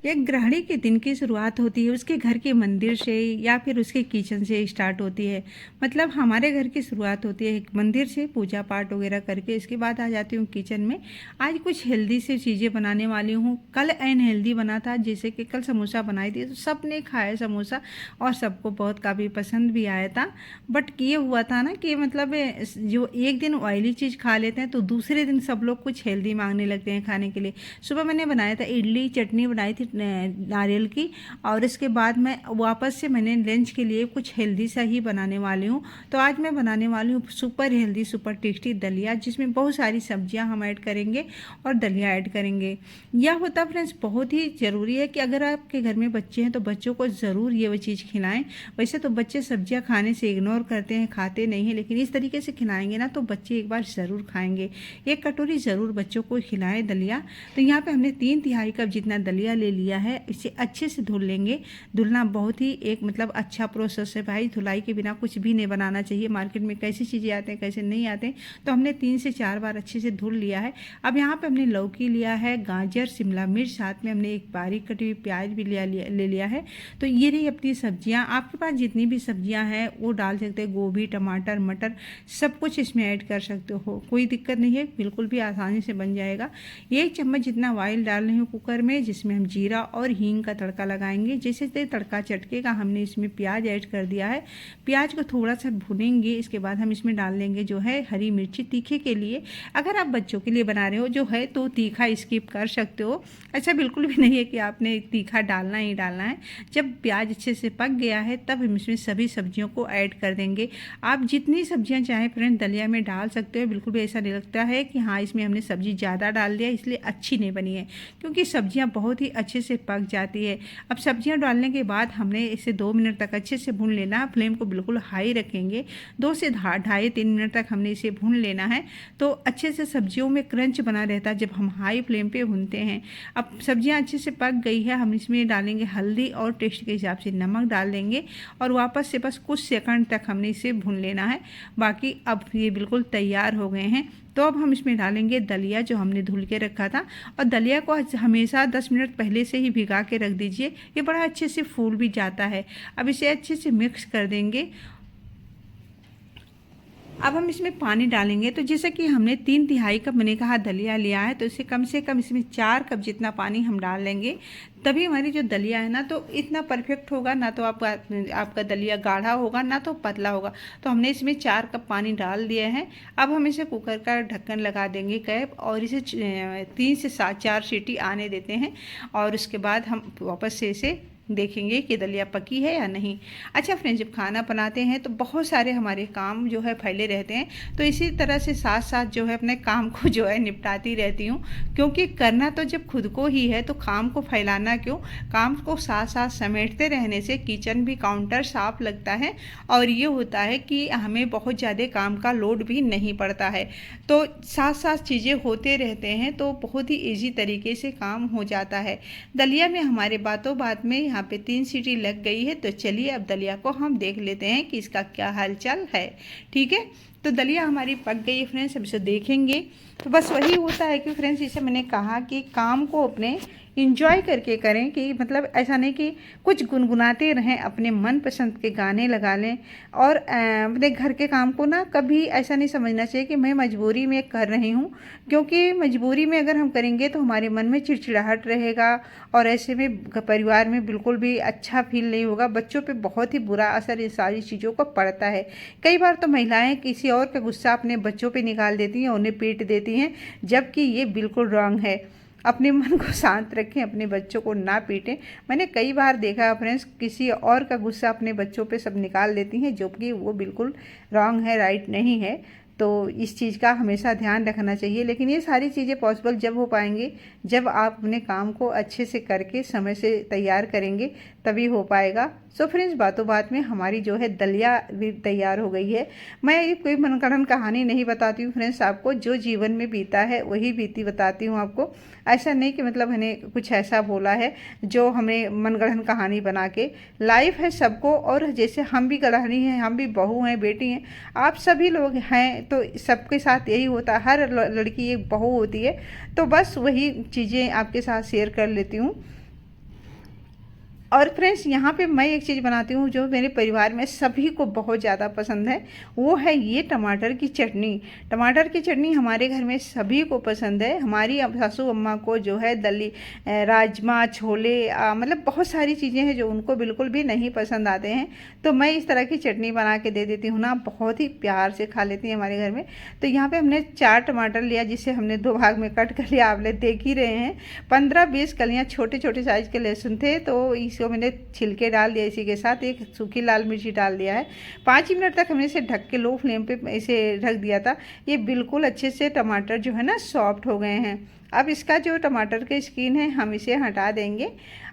एक गृहिणी के दिन की शुरुआत होती है उसके घर के मंदिर से या फिर उसके किचन से स्टार्ट होती है। मतलब हमारे घर की शुरुआत होती है एक मंदिर से, पूजा पाठ वगैरह करके। इसके बाद आ जाती हूँ किचन में। आज कुछ हेल्दी सी चीज़ें बनाने वाली हूँ। कल अनहेल्दी बना था, जैसे कि कल समोसा बनाई थी तो सब ने खाया समोसा और सबको बहुत काफ़ी पसंद भी आया था। बट ये हुआ था ना कि मतलब जो एक दिन ऑयली चीज़ खा लेते हैं तो दूसरे दिन सब लोग कुछ हेल्दी मांगने लगते हैं खाने के लिए। सुबह मैंने बनाया था इडली चटनी बनाई थी नारियल की, और इसके बाद मैं वापस से मैंने लंच के लिए कुछ हेल्दी सा ही बनाने वाली हूँ। तो आज मैं बनाने वाली हूँ सुपर हेल्दी सुपर टेस्टी दलिया, जिसमें बहुत सारी सब्जियाँ हम ऐड करेंगे और दलिया ऐड करेंगे। यह होता फ्रेंड्स बहुत ही ज़रूरी है कि अगर आपके घर में बच्चे हैं तो बच्चों को ज़रूर ये वो चीज़ खिलाएं। वैसे तो बच्चे सब्जियाँ खाने से इग्नोर करते हैं, खाते नहीं हैं, लेकिन इस तरीके से खिलाएंगे ना तो बच्चे एक बार ज़रूर खाएंगे। एक कटोरी ज़रूर बच्चों को खिलाएं दलिया। तो यहाँ पे हमने 3/3 कप जितना दलिया ले लिया है। इसे अच्छे से धुल लेंगे। धुलना बहुत ही एक मतलब अच्छा प्रोसेस है भाई, धुलाई के बिना कुछ भी नहीं बनाना चाहिए। मार्केट में कैसी चीज़ें आते हैं कैसे नहीं आते हैं। तो हमने 3 से 4 बार अच्छे से धुल लिया है। अब यहाँ पे हमने लौकी लिया है, गाजर, शिमला मिर्च, साथ में हमने एक बारीक कटी हुई प्याज भी ले लिया है। तो ये रही अपनी सब्जियाँ। आपके पास जितनी भी सब्जियाँ हैं वो डाल सकते हैं, गोभी, टमाटर, मटर, सब कुछ इसमें ऐड कर सकते हो, कोई दिक्कत नहीं है, बिल्कुल भी आसानी से बन जाएगा। 1 चम्मच जितना ऑयल डाल रही हूँ कुकर में, जिसमें हम जीरा और हींग का तड़का लगाएंगे। जैसे जैसे तड़का चटकेगा हमने इसमें प्याज ऐड कर दिया है। प्याज को थोड़ा सा भुनेंगे। इसके बाद हम इसमें डाल लेंगे जो है हरी मिर्ची तीखे के लिए। अगर आप बच्चों के लिए बना रहे हो जो है तो तीखा स्किप कर सकते हो। अच्छा बिल्कुल भी नहीं है कि आपने तीखा डालना ही डालना है। जब प्याज अच्छे से पक गया है तब हम इसमें सभी सब्जियों को ऐड कर देंगे। आप जितनी सब्जियां चाहें फ्रेंड दलिया में डाल सकते हो, बिल्कुल भी ऐसा नहीं लगता है कि हाँ इसमें हमने सब्जी ज़्यादा डाल दिया इसलिए अच्छी नहीं बनी है, क्योंकि सब्जियां बहुत ही अच्छे से पक जाती है। अब सब्जियां डालने के बाद हमने इसे 2 मिनट तक अच्छे से भून लेना। फ्लेम को बिल्कुल हाई रखेंगे। 2 से 2.5-3 मिनट तक हमने इसे भून लेना है। तो अच्छे से सब्जियों में क्रंच बना रहता है जब हम हाई फ्लेम पे भूनते हैं। अब सब्जियां अच्छे से पक गई है, हम इसमें डालेंगे हल्दी और टेस्ट के हिसाब से नमक डाल देंगे और वापस से बस कुछ सेकंड तक हमने इसे भून लेना है। बाकी अब ये बिल्कुल तैयार हो गए हैं। तो अब हम इसमें डालेंगे दलिया जो हमने धुल के रखा था, और दलिया को हमेशा 10 मिनट पहले से ही भिगा के रख दीजिए, ये बड़ा अच्छे से फूल भी जाता है। अब इसे अच्छे से मिक्स कर देंगे। अब हम इसमें पानी डालेंगे। तो जैसे कि हमने 3/3 कप मैंने कहा दलिया लिया है, तो इसे कम से कम इसमें 4 कप जितना पानी हम डाल लेंगे। तभी हमारी जो दलिया है ना तो इतना परफेक्ट होगा, ना तो आपका दलिया गाढ़ा होगा ना तो पतला होगा। तो हमने इसमें 4 कप पानी डाल दिए हैं। अब हम इसे कुकर का ढक्कन लगा देंगे कैप, और इसे 3 से 4 सीटी आने देते हैं। और उसके बाद हम वापस से इसे देखेंगे कि दलिया पकी है या नहीं। अच्छा फ्रेंड्स, जब खाना बनाते हैं तो बहुत सारे हमारे काम जो है फैले रहते हैं, तो इसी तरह से साथ साथ जो है अपने काम को जो है निपटाती रहती हूँ, क्योंकि करना तो जब खुद को ही है तो काम को फैलाना क्यों। काम को साथ साथ समेटते रहने से किचन भी काउंटर साफ लगता है, और ये होता है कि हमें बहुत ज़्यादा काम का लोड भी नहीं पड़ता है। तो साथ साथ चीज़ें होते रहते हैं तो बहुत ही ईजी तरीके से काम हो जाता है। दलिया में हमारे बातों बात में यहाँ पे 3 सीटी लग गई है। तो चलिए अब दलिया को हम देख लेते हैं कि इसका क्या हालचाल है। ठीक है, तो दलिया हमारी पक गई है फ्रेंड्स। अब इसे देखेंगे तो बस वही होता है कि फ्रेंड्स इसे मैंने कहा कि काम को अपने इंजॉय करके करें, कि मतलब ऐसा नहीं कि कुछ गुनगुनाते रहें, अपने मनपसंद के गाने लगा लें। और अपने घर के काम को ना कभी ऐसा नहीं समझना चाहिए कि मैं मजबूरी में कर रही हूँ, क्योंकि मजबूरी में अगर हम करेंगे तो हमारे मन में चिड़चिड़ाहट रहेगा, और ऐसे में परिवार में बिल्कुल भी अच्छा फील नहीं होगा। बच्चों पे बहुत ही बुरा असर इन सारी चीज़ों को पड़ता है। कई बार तो महिलाएं किसी और का गुस्सा अपने बच्चों पे निकाल देती हैं, उन्हें पीट देती हैं, जबकि ये बिल्कुल रॉन्ग है। अपने मन को शांत रखें, अपने बच्चों को ना पीटें। मैंने कई बार देखा फ्रेंड्स, किसी और का गुस्सा अपने बच्चों पे सब निकाल देती हैं, जो कि वो बिल्कुल रॉन्ग है, राइट नहीं है। तो इस चीज़ का हमेशा ध्यान रखना चाहिए। लेकिन ये सारी चीज़ें पॉसिबल जब हो पाएंगे जब आप अपने काम को अच्छे से करके समय से तैयार करेंगे, तभी हो पाएगा। सो फ्रेंड्स, बातों बात में हमारी जो है दलिया भी तैयार हो गई है। मैं ये कोई मनगढ़ंत कहानी नहीं बताती हूँ फ्रेंड्स, आपको जो जीवन में बीता है वही बीती बताती हूँ आपको। ऐसा नहीं कि मतलब मैंने कुछ ऐसा बोला है जो हमें मनगढ़ंत कहानी बना के। लाइफ है सबको, और जैसे हम भी गृहिणी हैं, हम भी बहू हैं, बेटी हैं, आप सभी लोग हैं, तो सबके साथ यही होता है। हर लड़की एक बहू होती है। तो बस वही चीज़ें आपके साथ शेयर कर लेती हूँ। और फ्रेंड्स यहाँ पे मैं एक चीज़ बनाती हूँ जो मेरे परिवार में सभी को बहुत ज़्यादा पसंद है, वो है ये टमाटर की चटनी। टमाटर की चटनी हमारे घर में सभी को पसंद है। हमारी सासू अम्मा को जो है दली राजमा छोले मतलब बहुत सारी चीज़ें हैं जो उनको बिल्कुल भी नहीं पसंद आते हैं, तो मैं इस तरह की चटनी बना के दे देती हूँ ना, बहुत ही प्यार से खा लेती हैं हमारे घर में। तो यहाँ पर हमने 4 टमाटर लिया, जिसे हमने 2 भाग में कट कर लिया, आप लोग देख ही रहे हैं। 15-20 कलियाँ छोटे छोटे साइज़ के लहसुन थे, तो इसको मैंने छिलके डाल दिया। इसी के साथ एक सूखी लाल मिर्ची डाल दिया है। 5 मिनट तक हमने इसे ढक के लो फ्लेम पे इसे ढक दिया था। ये बिल्कुल अच्छे से टमाटर जो है ना सॉफ्ट हो गए हैं। अब इसका जो टमाटर के स्किन है हम इसे हटा देंगे।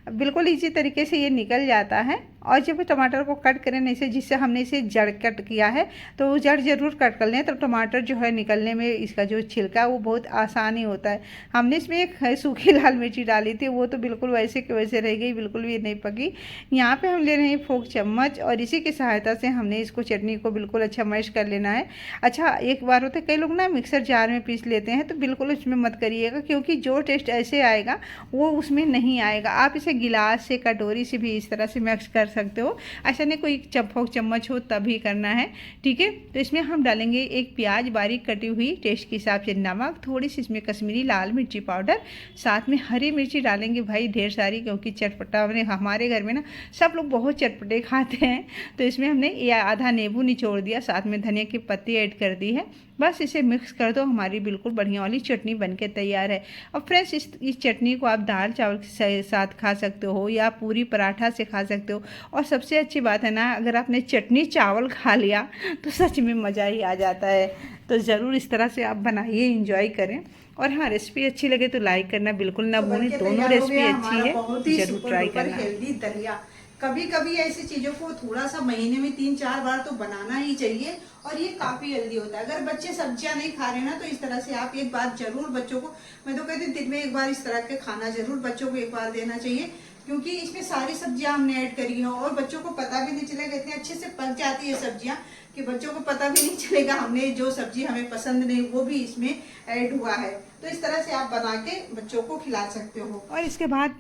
बिल्कुल इसी तरीके से ये निकल जाता है। और जब टमाटर को कट करें नहीं से, जिससे हमने इसे जड़ कट किया है, तो वो जड़ ज़रूर कट कर लें, तो टमाटर जो है निकलने में इसका जो छिलका वो बहुत आसानी होता है। हमने इसमें एक सूखी लाल मिर्ची डाली थी, वो तो बिल्कुल वैसे के वैसे रह गई, बिल्कुल भी नहीं पकी। यहाँ पे हम ले रहे हैं फोक चम्मच, और इसी की सहायता से हमने इसको चटनी को बिल्कुल अच्छा मैश कर लेना है। अच्छा, एक बार होता है कई लोग ना मिक्सर जार में पीस लेते हैं, तो बिल्कुल उसमें मत करिएगा, क्योंकि जो टेस्ट ऐसे आएगा वो उसमें नहीं आएगा। आप इसे गिलास से कटोरी से भी इस तरह से मिक्स कर सकते हो, ऐसा नहीं कोई फोक चम्मच हो तभी करना है, ठीक है। तो इसमें हम डालेंगे एक प्याज बारीक कटी हुई, टेस्ट के हिसाब से नमक, थोड़ी सी इसमें कश्मीरी लाल मिर्ची पाउडर, साथ में हरी मिर्ची डालेंगे भाई ढेर सारी, क्योंकि चटपटा हमारे घर में ना सब लोग बहुत चटपटे खाते हैं। तो इसमें हमने आधा नींबू निचोड़ दिया, साथ में धनिया की पत्ती ऐड कर दी है। बस इसे मिक्स कर दो, हमारी बिल्कुल बढ़िया वाली चटनी बनके तैयार है। और फ्रेंड्स इस चटनी को आप दाल चावल के साथ खा सकते हो, या पूरी पराठा से खा सकते हो। और सबसे अच्छी बात है ना, अगर आपने चटनी चावल खा लिया तो सच में मज़ा ही आ जाता है। तो ज़रूर इस तरह से आप बनाइए, इंजॉय करें। और हाँ, रेसिपी अच्छी लगे तो लाइक करना बिल्कुल ना भूलें। दोनों रेसिपी अच्छी है, ज़रूर ट्राई करना। हेल्दी दलिया, कभी कभी ऐसी चीजों को थोड़ा सा महीने में 3-4 बार तो बनाना ही चाहिए, और ये काफी हेल्दी होता है। अगर बच्चे सब्जियां नहीं खा रहे ना, तो इस तरह से आप एक बार जरूर बच्चों को, मैं तो कहती हूँ दिन में एक बार इस तरह के खाना जरूर बच्चों को एक बार देना चाहिए, क्योंकि इसमें सारी सब्जियां हमने ऐड करी है, और बच्चों को पता भी नहीं चलेगा, इतने अच्छे से पक जाती है सब्जियां कि बच्चों को पता भी नहीं चलेगा हमने जो सब्जी हमें पसंद नहीं वो भी इसमें ऐड हुआ है। तो इस तरह से आप बना के बच्चों को खिला सकते हो। और इसके बाद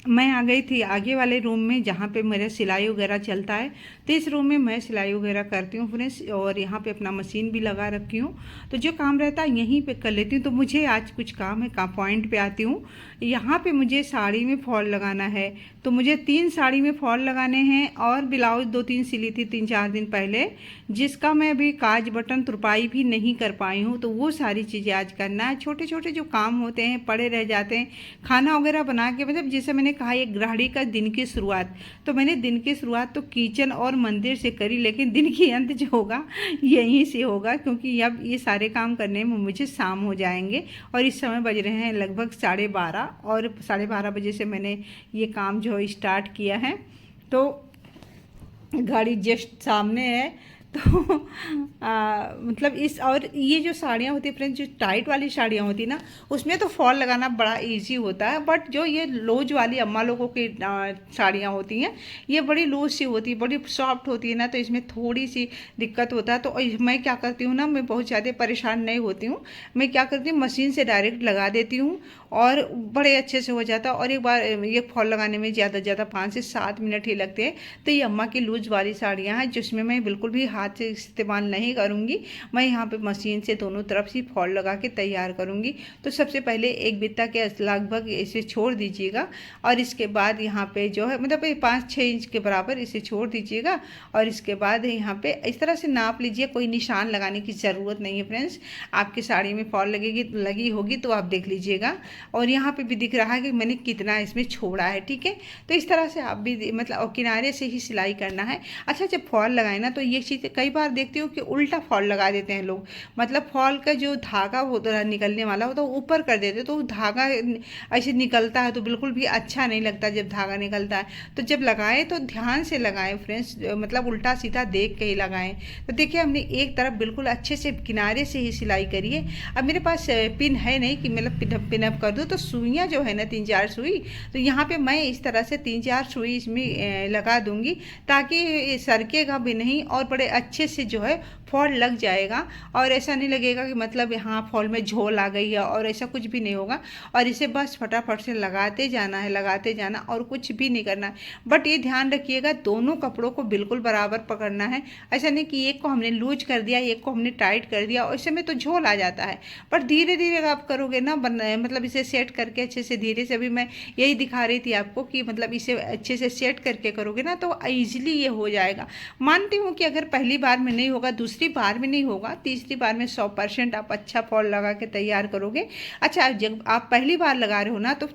मैं आ गई थी आगे वाले रूम में, जहाँ पे मेरा सिलाई वगैरह चलता है। तो इस रूम में मैं सिलाई वगैरह करती हूँ फ्रेंड्स, और यहाँ पे अपना मशीन भी लगा रखी हूँ। तो जो काम रहता है यहीं पे कर लेती हूँ। तो मुझे आज कुछ काम है, पॉइंट पे आती हूँ। यहाँ पे मुझे साड़ी में फॉल लगाना है, तो मुझे 3 साड़ी में फॉल लगाने हैं, और ब्लाउज 2-3 सिली थी 3-4 दिन पहले, जिसका मैं अभी काज बटन तुरपाई भी नहीं कर पाई हूँ। तो वो सारी चीज़ें आज करना है। छोटे छोटे जो काम होते हैं पड़े रह जाते हैं। खाना वगैरह बना के, मतलब जैसे मैंने कहा ये गृहिणी का दिन की शुरुआत, तो मैंने दिन की शुरुआत तो किचन और मंदिर से करी, लेकिन दिन की अंत जो होगा यहीं से होगा, क्योंकि अब ये सारे काम करने में मुझे शाम हो जाएंगे। और इस समय बज रहे हैं लगभग 12:30, और 12:30 बजे से मैंने ये काम जो स्टार्ट किया है। तो गाड़ी जस्ट सामने है, तो मतलब इस, और ये जो साड़ियाँ होती है फ्रेंड्स, जो टाइट वाली साड़ियाँ होती है ना, उसमें तो फॉल लगाना बड़ा इजी होता है। बट जो ये लूज वाली अम्मा लोगों की साड़ियाँ होती हैं, ये बड़ी लूज सी होती है, बड़ी सॉफ्ट होती है ना, तो इसमें थोड़ी सी दिक्कत होता है। तो मैं क्या करती हूँ ना, मैं बहुत ज़्यादा परेशान नहीं होती हूँ। मैं क्या करती हूँ, मशीन से डायरेक्ट लगा देती हूँ, और बड़े अच्छे से हो जाता है। और एक बार ये फॉल लगाने में ज़्यादा से ज़्यादा 5 से 7 मिनट ही लगते हैं। तो ये अम्मा की लूज वाली साड़ियाँ हैं, जिसमें मैं बिल्कुल भी हाथ से इस्तेमाल नहीं करूँगी। मैं यहाँ पे मशीन से दोनों तरफ से फॉल लगा के तैयार करूँगी। तो सबसे पहले एक बित्ता के लगभग इसे छोड़ दीजिएगा, और इसके बाद यहाँ पे जो है मतलब 5-6 इंच के बराबर इसे छोड़ दीजिएगा। और इसके बाद यहाँ पे इस तरह से नाप लीजिए, कोई निशान लगाने की ज़रूरत नहीं है फ्रेंड्स। आपकी साड़ी में फॉल लगी होगी तो आप देख लीजिएगा, और यहाँ पे भी दिख रहा है कि मैंने कितना इसमें छोड़ा है, ठीक है। तो इस तरह से आप भी मतलब किनारे से ही सिलाई करना है। अच्छा, जब फॉल लगाए ना, तो ये चीज़ कई बार देखती हूँ कि उल्टा फॉल लगा देते हैं लोग, मतलब फॉल का जो धागा होता है निकलने वाला होता है वो ऊपर कर देते, तो धागा ऐसे निकलता है, तो बिल्कुल भी अच्छा नहीं लगता जब धागा निकलता है। तो जब लगाएं तो ध्यान से लगाएं फ्रेंड्स, मतलब उल्टा सीधा देख के ही लगाएं। तो देखिए हमने एक तरफ बिल्कुल अच्छे से किनारे से ही सिलाई करी है। अब मेरे पास पिन है नहीं कि मतलब पिनअप कर दूँ, तो सुइयाँ जो है ना 3-4 सुई, तो यहाँ पे मैं इस तरह से 3-4 सुई इसमें लगा दूँगी, ताकि सरकेगा भी नहीं और बड़े अच्छे से जो है फॉल लग जाएगा और ऐसा नहीं लगेगा कि मतलब यहाँ फॉल में झोल आ गई है, और ऐसा कुछ भी नहीं होगा। और इसे बस फटाफट से लगाते जाना है, लगाते जाना, और कुछ भी नहीं करना है। बट ये ध्यान रखिएगा दोनों कपड़ों को बिल्कुल बराबर पकड़ना है। ऐसा नहीं कि एक को हमने लूज कर दिया, एक को हमने टाइट कर दिया, ऐसे में तो झोल आ जाता है। पर धीरे धीरे आप करोगे ना, मतलब इसे सेट करके अच्छे से, धीरे से, अभी मैं यही दिखा रही थी आपको कि मतलब इसे अच्छे से सेट करके करोगे ना तो ईजिली ये हो जाएगा। मानती हूँ कि अगर पहली बार में नहीं होगा, दूसरी बार में नहीं होगा, तीसरी बार में 100% आप अच्छा फॉल लगा के तैयार करोगे। अच्छा, जब आप पहली बार लगा रहे हो ना तो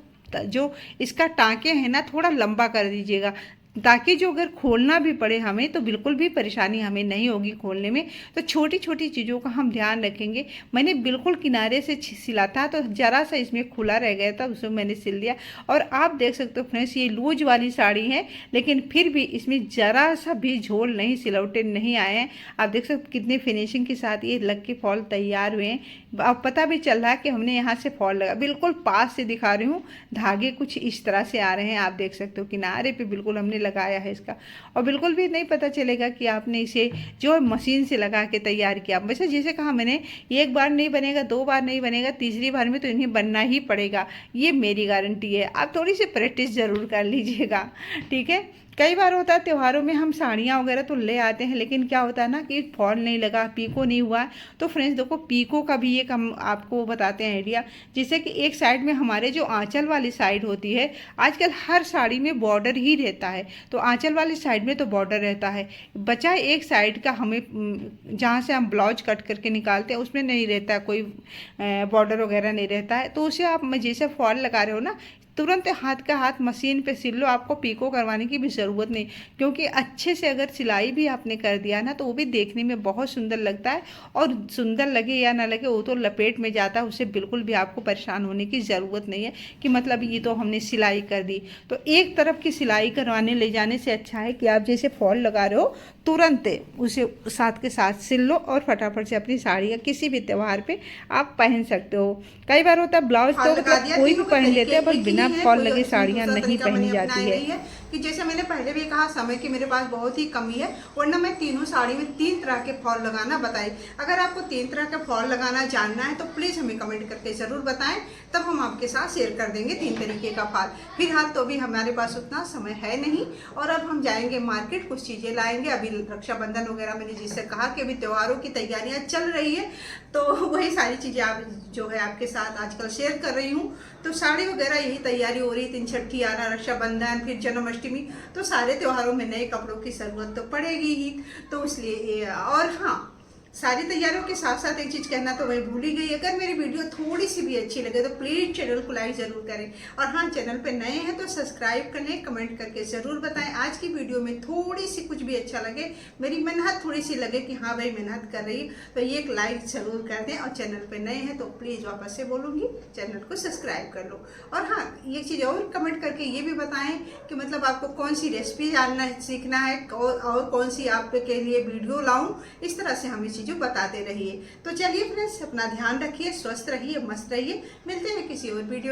जो इसका टाँके हैं ना थोड़ा लंबा कर दीजिएगा, ताकि जो अगर खोलना भी पड़े हमें तो बिल्कुल भी परेशानी हमें नहीं होगी खोलने में। तो छोटी छोटी चीज़ों का हम ध्यान रखेंगे। मैंने बिल्कुल किनारे से सिला था तो ज़रा सा इसमें खुला रह गया था, उसमें मैंने सिल दिया। और आप देख सकते हो फ्रेंड्स, ये लूज वाली साड़ी है लेकिन फिर भी इसमें ज़रा सा भी झोल नहीं, सिलवटे नहीं आए हैं। आप देख सकते हो कितनी फिनिशिंग के साथ ये लग के फॉल तैयार हुए हैं। अब पता भी चल रहा है कि हमने यहाँ से फॉल लगा। बिल्कुल पास से दिखा रही हूँ, धागे कुछ इस तरह से आ रहे हैं, आप देख सकते हो किनारे पे बिल्कुल हमने लगाया है इसका। और बिल्कुल भी नहीं पता चलेगा कि आपने इसे जो मशीन से लगा के तैयार किया। वैसे जैसे कहा मैंने, एक बार नहीं बनेगा, 2 बार नहीं बनेगा, तीसरी बार में तो इन्हें बनना ही पड़ेगा, ये मेरी गारंटी है। आप थोड़ी सी प्रैक्टिस ज़रूर कर लीजिएगा, ठीक है। कई बार होता है त्योहारों में हम साड़ियाँ वगैरह तो ले आते हैं, लेकिन क्या होता है ना कि फॉल नहीं लगा, पीको नहीं हुआ। तो फ्रेंड्स देखो, पीको का भी एक हम आपको बताते हैं आइडिया। जैसे कि एक साइड में हमारे जो आंचल वाली साइड होती है, आजकल हर साड़ी में बॉर्डर ही रहता है, तो आंचल वाली साइड में तो बॉर्डर रहता है, बचा एक साइड का हमें जहाँ से हम ब्लाउज कट करके निकालते हैं उसमें नहीं रहता है, कोई बॉर्डर वगैरह नहीं रहता है। तो उसे आप जैसे फॉल लगा रहे हो ना, तुरंत हाथ का हाथ मशीन पे सिल लो, आपको पीको करवाने की भी ज़रूरत नहीं। क्योंकि अच्छे से अगर सिलाई भी आपने कर दिया ना तो वो भी देखने में बहुत सुंदर लगता है। और सुंदर लगे या ना लगे वो तो लपेट में जाता है, उससे बिल्कुल भी आपको परेशान होने की ज़रूरत नहीं है कि मतलब ये तो हमने सिलाई कर दी। तो एक तरफ की सिलाई करवाने ले जाने से अच्छा है कि आप जैसे फॉल लगा रहे हो तुरंत उसे साथ के साथ सिल लो और फटाफट से अपनी साड़ी या किसी भी त्यौहार पे आप पहन सकते हो। कई बार होता है ब्लाउज तो मतलब कोई भी पहन लेते हैं, पर बिना फॉल लगे साड़ियाँ नहीं पहनी जाती है। कि जैसे मैंने पहले भी कहा, समय की मेरे पास बहुत ही कमी है, वरना मैं तीनों साड़ी में 3 तरह के फॉल लगाना बताई। अगर आपको 3 तरह के फॉल लगाना जानना है तो प्लीज़ हमें कमेंट करके ज़रूर बताएं, तब हम आपके साथ शेयर कर देंगे 3 तरीके का फॉल। फिलहाल तो भी हमारे पास उतना समय है नहीं, और अब हम जाएंगे मार्केट, कुछ चीज़ें लाएंगे। अभी रक्षाबंधन वगैरह मैंने जिससे कहा कि अभी त्योहारों की तैयारियाँ चल रही है, तो वही सारी चीज़ें आप जो है आपके साथ आजकल शेयर कर रही हूँ। तो साड़ी वगैरह यही तैयारी हो रही है, 3 छठी आ रहा, रक्षाबंधन, फिर जन्माष्टमी, तो सारे त्योहारों में नए कपड़ों की ज़रूरत तो पड़ेगी ही। तो इसलिए और हाँ, सारी तैयारियों के साथ साथ एक चीज़ कहना तो मैं भूल ही गई, अगर मेरी वीडियो थोड़ी सी भी अच्छी लगे तो प्लीज़ चैनल को लाइक ज़रूर करें। और हाँ, चैनल पे नए हैं तो सब्सक्राइब करें, कमेंट करके ज़रूर बताएं। आज की वीडियो में थोड़ी सी कुछ भी अच्छा लगे, मेरी मेहनत थोड़ी सी लगे कि हाँ भाई मेहनत कर रही है, तो ये एक लाइक ज़रूर कर दें। और चैनल पर नए हैं तो प्लीज़ वापस से बोलूँगी, चैनल को सब्सक्राइब कर लो। और हाँ, ये चीज़ और कमेंट करके ये भी बताएँ कि मतलब आपको कौन सी रेसिपी जानना सीखना है, और कौन सी आपके लिए वीडियो लाऊँ, इस तरह से हमें चीज़ों बताते रहिए। तो चलिए फ्रेंड्स, अपना ध्यान रखिए, स्वस्थ रहिए, मस्त रहिए। मिलते हैं किसी और वीडियो